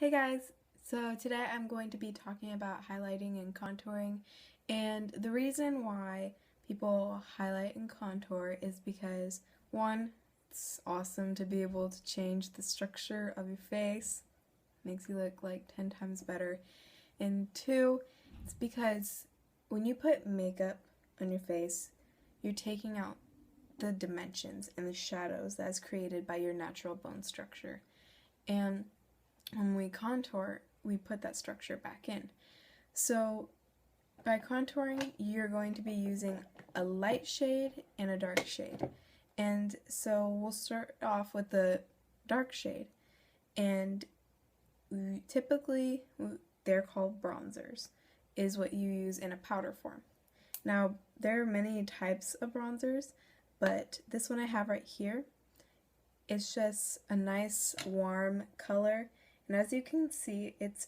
Hey guys, so today I'm going to be talking about highlighting and contouring, and the reason why people highlight and contour is because one, it's awesome to be able to change the structure of your face, makes you look like 10 times better, and two, it's because when you put makeup on your face, you're taking out the dimensions and the shadows that's created by your natural bone structure, and when we contour, we put that structure back in. So by contouring, you're going to be using a light shade and a dark shade. And so we'll start off with the dark shade. And typically, they're called bronzers, is what you use in a powder form. Now, there are many types of bronzers, but this one I have right here, it's just a nice warm color. And as you can see, it's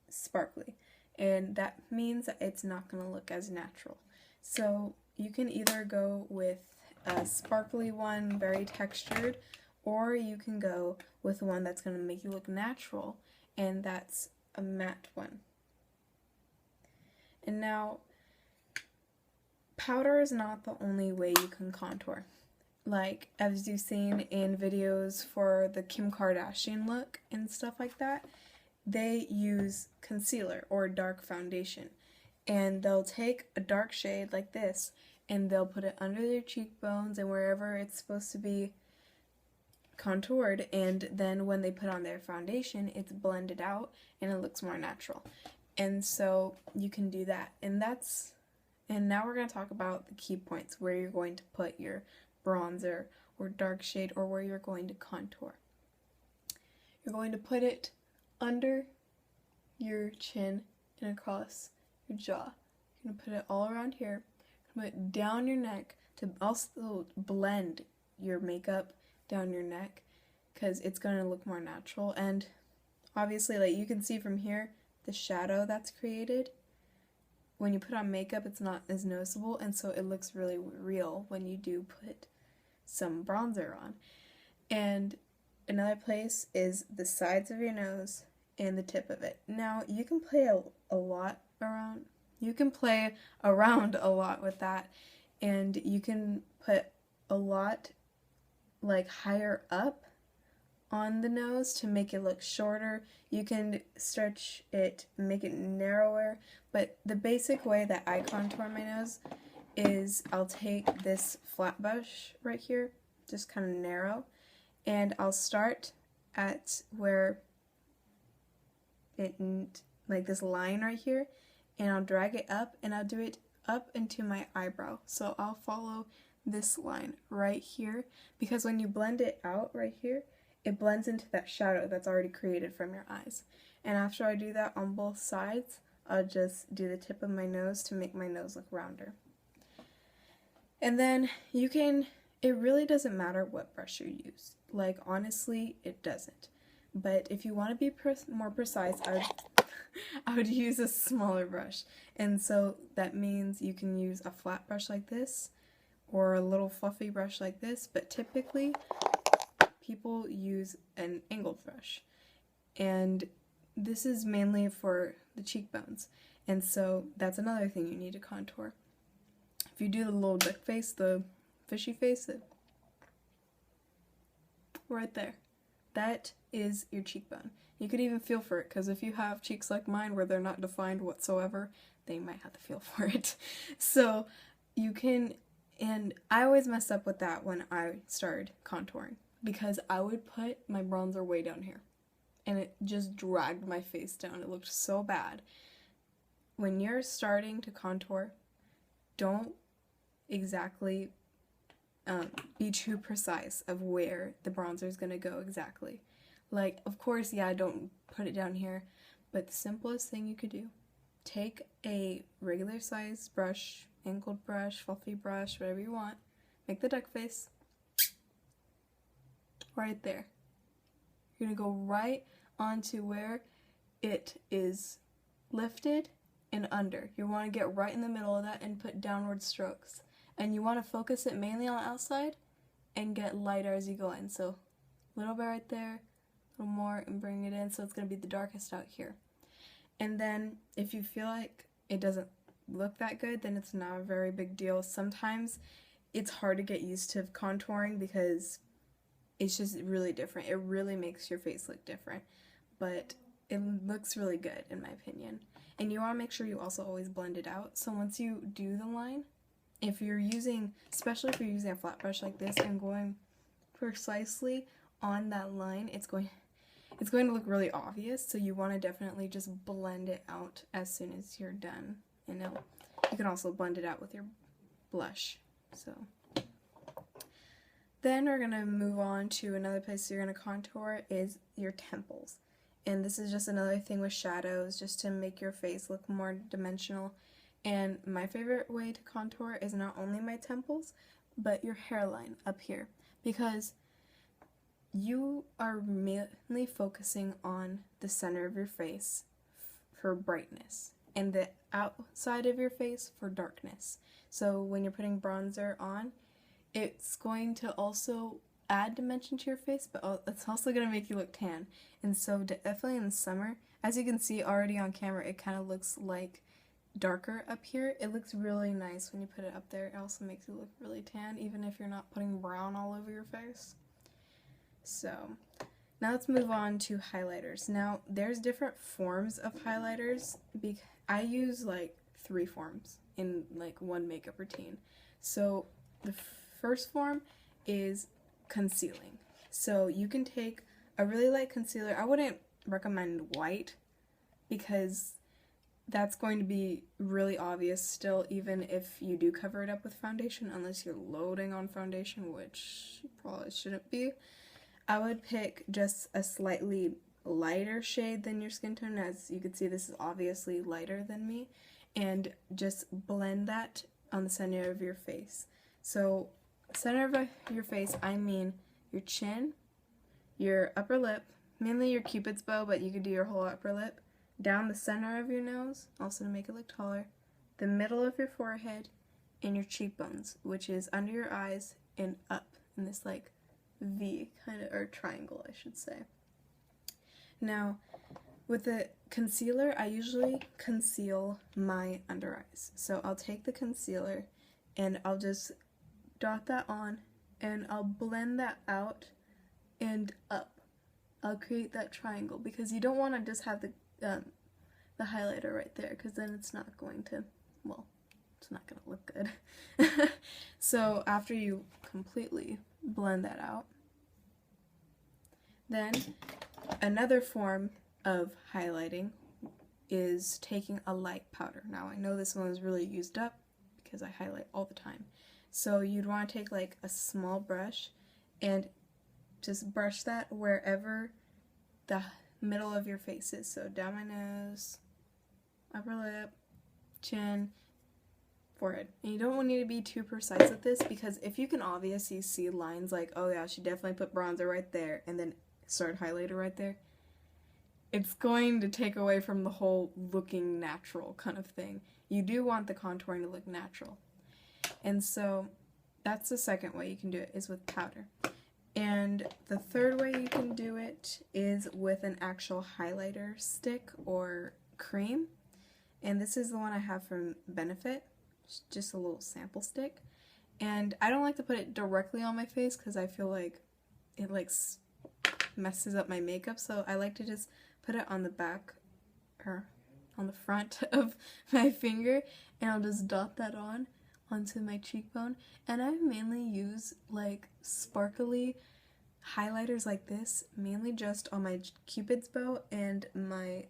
sparkly, and that means that it's not going to look as natural. So you can either go with a sparkly one, very textured, or you can go with one that's going to make you look natural, and that's a matte one. And now, powder is not the only way you can contour. Like, as you've seen in videos for the Kim Kardashian look and stuff like that, they use concealer or dark foundation. And they'll take a dark shade like this, and they'll put it under their cheekbones and wherever it's supposed to be contoured, and then when they put on their foundation, it's blended out and it looks more natural. And so you can do that. And now we're going to talk about the key points where you're going to put your bronzer or dark shade, or where you're going to contour. You're going to put it under your chin and across your jaw. You're going to put it all around here. Put it down your neck to also blend your makeup down your neck, because it's going to look more natural. And obviously, like you can see from here, the shadow that's created when you put on makeup, it's not as noticeable, and so it looks really real when you do put some bronzer on. And another place is the sides of your nose and the tip of it. Now, you can play a lot around. You can play around a lot with that, and you can put a lot like higher up on the nose to make it look shorter. You can stretch it, make it narrower, but the basic way that I contour my nose is I'll take this flat brush right here, just kind of narrow, and I'll start at where it, like this line right here, and I'll drag it up, and I'll do it up into my eyebrow. So I'll follow this line right here, because when you blend it out right here, it blends into that shadow that's already created from your eyes. And after I do that on both sides, I'll just do the tip of my nose to make my nose look rounder. And then it really doesn't matter what brush you use. Like, honestly, it doesn't. But if you want to be more precise, I would use a smaller brush. And so that means you can use a flat brush like this, or a little fluffy brush like this, but typically people use an angled brush. And this is mainly for the cheekbones. And so that's another thing you need to contour. If you do the little duck face, the fishy face, right there, that is your cheekbone. You could even feel for it, because if you have cheeks like mine where they're not defined whatsoever, they might have to feel for it. So you can, and I always messed up with that when I started contouring, because I would put my bronzer way down here, and it just dragged my face down. It looked so bad. When you're starting to contour, don't exactly be too precise of where the bronzer is going to go exactly. Like, of course, yeah, don't put it down here, but the simplest thing you could do, take a regular size brush, angled brush, fluffy brush, whatever you want, make the duck face, right there. You're going to go right onto where it is lifted and under. You want to get right in the middle of that and put downward strokes. And you want to focus it mainly on the outside and get lighter as you go in. So a little bit right there, little more and bring it in, so it's going to be the darkest out here. And then if you feel like it doesn't look that good, then it's not a very big deal. Sometimes it's hard to get used to contouring because it's just really different. It really makes your face look different, but it looks really good in my opinion. And you want to make sure you also always blend it out. So once you do the line, if you're using, especially if you're using a flat brush like this and going precisely on that line, it's going to look really obvious. So you want to definitely just blend it out as soon as you're done. And you can also blend it out with your blush. So then we're going to move on to another place you're going to contour is your temples. And this is just another thing with shadows, just to make your face look more dimensional. And my favorite way to contour is not only my temples, but your hairline up here. Because you are mainly focusing on the center of your face for brightness, and the outside of your face for darkness. So when you're putting bronzer on, it's going to also add dimension to your face, but it's also going to make you look tan. And so definitely in the summer, as you can see already on camera, it kind of looks like darker up here. It looks really nice when you put it up there. It also makes you look really tan, even if you're not putting brown all over your face. So now let's move on to highlighters. Now there's different forms of highlighters. I use like 3 forms in like one makeup routine. So the first form is concealing. So you can take a really light concealer. I wouldn't recommend white because that's going to be really obvious still, even if you do cover it up with foundation, unless you're loading on foundation, which you probably shouldn't be. I would pick just a slightly lighter shade than your skin tone. As you can see, this is obviously lighter than me, and just blend that on the center of your face. So center of your face, I mean your chin, your upper lip, mainly your cupid's bow, but you could do your whole upper lip, down the center of your nose, also to make it look taller, the middle of your forehead, and your cheekbones, which is under your eyes and up in this like V kind of, or triangle I should say. Now with the concealer, I usually conceal my under eyes. So I'll take the concealer and I'll just dot that on and I'll blend that out and up. I'll create that triangle because you don't want to just have the highlighter right there, because then it's not going to, well, it's not going to look good. So after you completely blend that out, then another form of highlighting is taking a light powder. Now I know this one is really used up because I highlight all the time. So you'd want to take like a small brush and just brush that wherever the middle of your face is. So down my nose, upper lip, chin, forehead. And you don't need to be too precise with this, because if you can obviously see lines like, oh yeah, she definitely put bronzer right there and then start highlighter right there, it's going to take away from the whole looking natural kind of thing. You do want the contouring to look natural. And so that's the second way you can do it, is with powder. And the third way you can do it is with an actual highlighter stick or cream. And this is the one I have from Benefit, just a little sample stick. And I don't like to put it directly on my face because I feel like it like messes up my makeup, so I like to just put it on the back or on the front of my finger, and I'll just dot that on onto my cheekbone. And I mainly use like sparkly highlighters like this, mainly just on my cupid's bow and my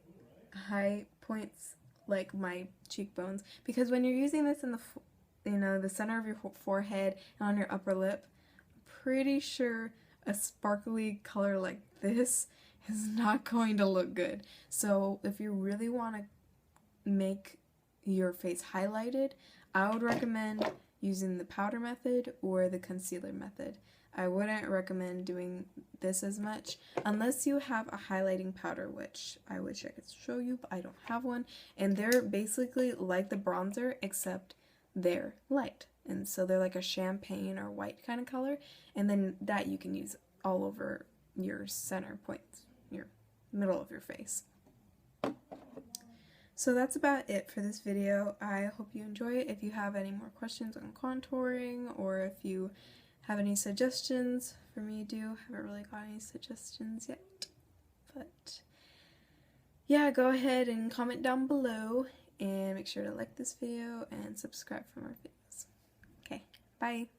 high points, like my cheekbones, because when you're using this in the the center of your forehead and on your upper lip, I'm pretty sure a sparkly color like this is not going to look good. So if you really want to make your face highlighted, I would recommend using the powder method or the concealer method. I wouldn't recommend doing this as much unless you have a highlighting powder, which I wish I could show you, but I don't have one. And they're basically like the bronzer, except they're light. And so they're like a champagne or white kind of color. And then that you can use all over your center points. middle of your face. So that's about it for this video. I hope you enjoy it. If you have any more questions on contouring, or if you have any suggestions for me to do, I haven't really got any suggestions yet. But yeah, go ahead and comment down below, and make sure to like this video and subscribe for more videos. Okay, bye!